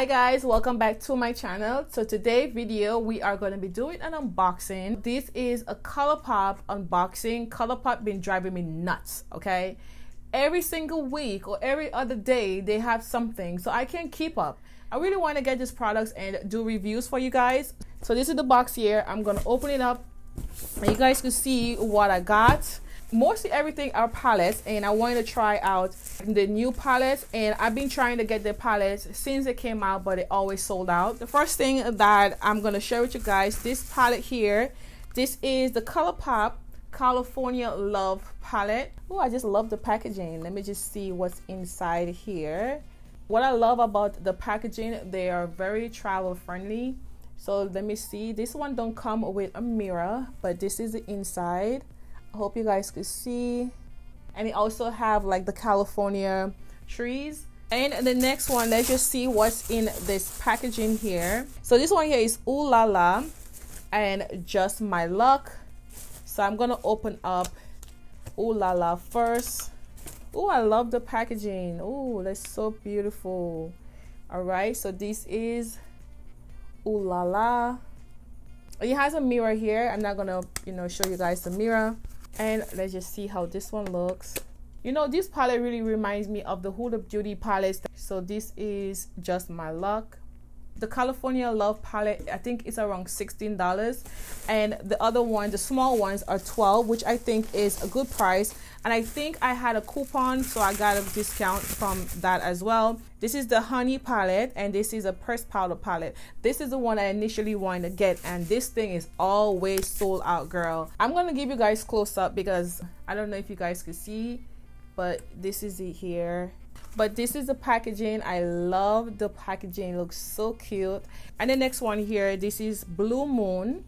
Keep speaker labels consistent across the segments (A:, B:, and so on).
A: Hi guys, welcome back to my channel. So today's video we are going to be doing an unboxing. This is a Colourpop unboxing. Colourpop been driving me nuts, okay? Every single week or every other day they have something, so I can't keep up. I really want to get these products and do reviews for you guys. So this is the box here. I'm going to open it up and you guys can see what I got. Mostly everything are palettes, and I wanted to try out the new palettes, and I've been trying to get the palettes since they came out, but it always sold out. The first thing that I'm going to share with you guys, this palette here, this is the Colourpop California Love palette. Oh, I just love the packaging. Let me just see what's inside here. What I love about the packaging, they are very travel friendly. So let me see, this one don't come with a mirror, but this is the inside. I hope you guys could see. And it also have like the California trees. And the next one, let's just see what's in this packaging here. So this one here is Ooh La La and Just My Luck. So I'm gonna open up Ooh La La first. Oh, I love the packaging. Oh, that's so beautiful. All right, so this is Ooh La La. It has a mirror here. I'm not gonna show you guys the mirror. And let's just see how this one looks. This palette really reminds me of the Huda Beauty palettes. So this is Just My Luck. The California Love palette, I think it's around $16, and the other one, the small ones, are $12, which I think is a good price. And I think I had a coupon, so I got a discount from that as well. This is the Honey palette, and this is a pressed powder palette. This is the one I initially wanted to get, and this thing is always sold out, girl. I'm gonna give you guys close up because I don't know if you guys can see, but this is it here. But this is the packaging. I love the packaging. It looks so cute. And the next one here, this is Blue Moon.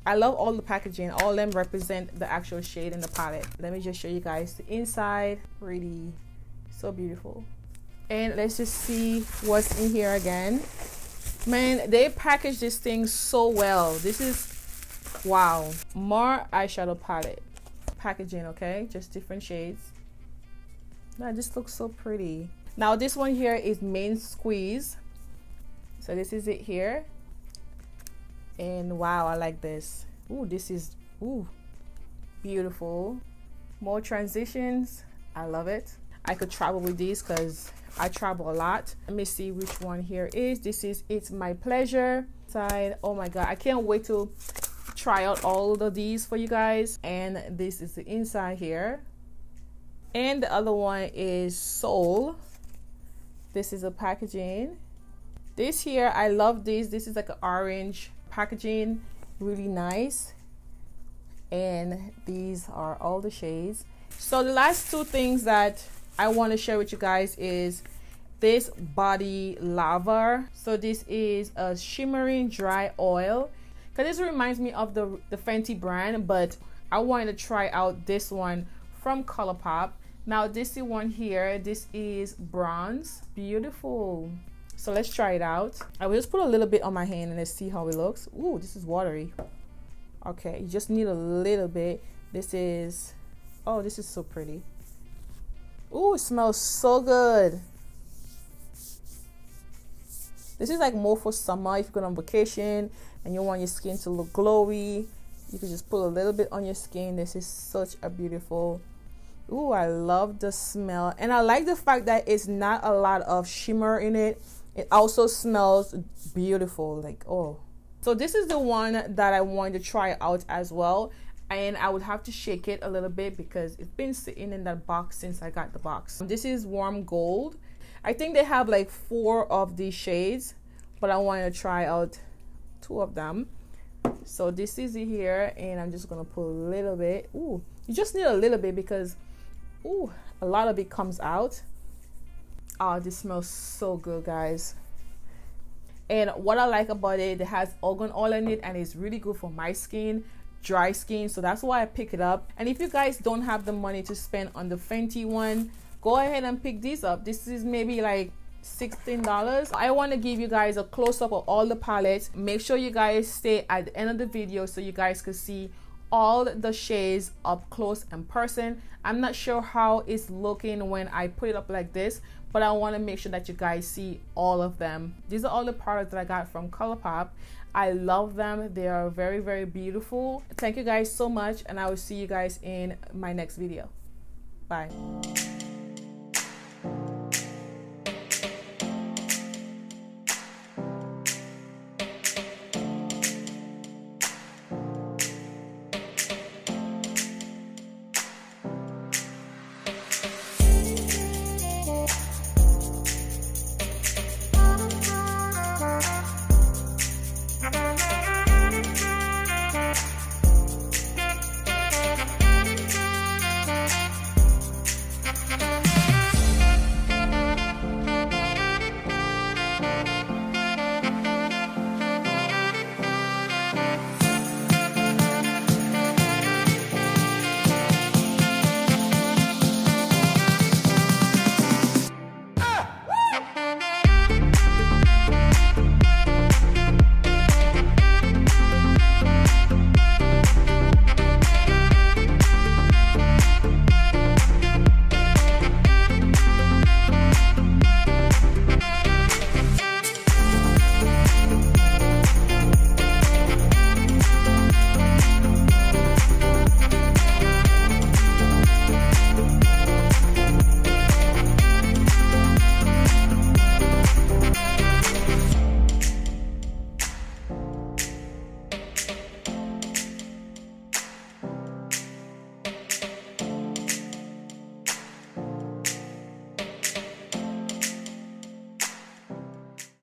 A: I love all the packaging. All of them represent the actual shade in the palette. Let me just show you guys the inside. Pretty, so beautiful. And let's just see what's in here again. Man, they packaged this thing so well. This is, wow. More eyeshadow palette. Packaging, okay? Just different shades. That just looks so pretty. Now this one here is Main Squeeze. So this is it here. And wow, I like this. Ooh, this is beautiful. More transitions. I love it. I could travel with these because I travel a lot. Let me see which one here is. This is It's My Pleasure side. Oh my god, I can't wait to try out all of these for you guys. And this is the inside here. And the other one is Soul. This is a packaging. This here, I love this. This is like an orange packaging, really nice. And these are all the shades. So the last two things that I want to share with you guys is this Body Lava. So this is a shimmering dry oil, because this reminds me of the Fenty brand, but I wanted to try out this one from Colourpop. Now this is one here. This is bronze. Beautiful. So let's try it out. I will just put a little bit on my hand and let's see how it looks. Ooh, this is watery. Okay, you just need a little bit. This is, oh, this is so pretty. Ooh, it smells so good. This is like more for summer. If you're going on vacation and you want your skin to look glowy, you can just put a little bit on your skin. This is such a beautiful. Ooh, I love the smell, and I like the fact that it's not a lot of shimmer in it. It also smells beautiful, like, oh. So this is the one that I wanted to try out as well, and I would have to shake it a little bit because it's been sitting in that box since I got the box. This is Warm Gold. I think they have like 4 of these shades, but I wanted to try out 2 of them. So this is it here, and I'm just gonna put a little bit. Ooh, you just need a little bit because ooh, a lot of it comes out. Oh, this smells so good, guys. And what I like about it, it has argan oil in it, and it's really good for my skin, dry skin. So that's why I pick it up. And if you guys don't have the money to spend on the Fenty one, go ahead and pick these up. This is maybe like $16. I want to give you guys a close-up of all the palettes. Make sure you guys stay at the end of the video so you guys can see all the shades up close and person. I'm not sure how it's looking when I put it up like this, but I want to make sure that you guys see all of them. These are all the products that I got from Colourpop. I love them. They are very, very beautiful. Thank you guys so much, and I will see you guys in my next video. Bye.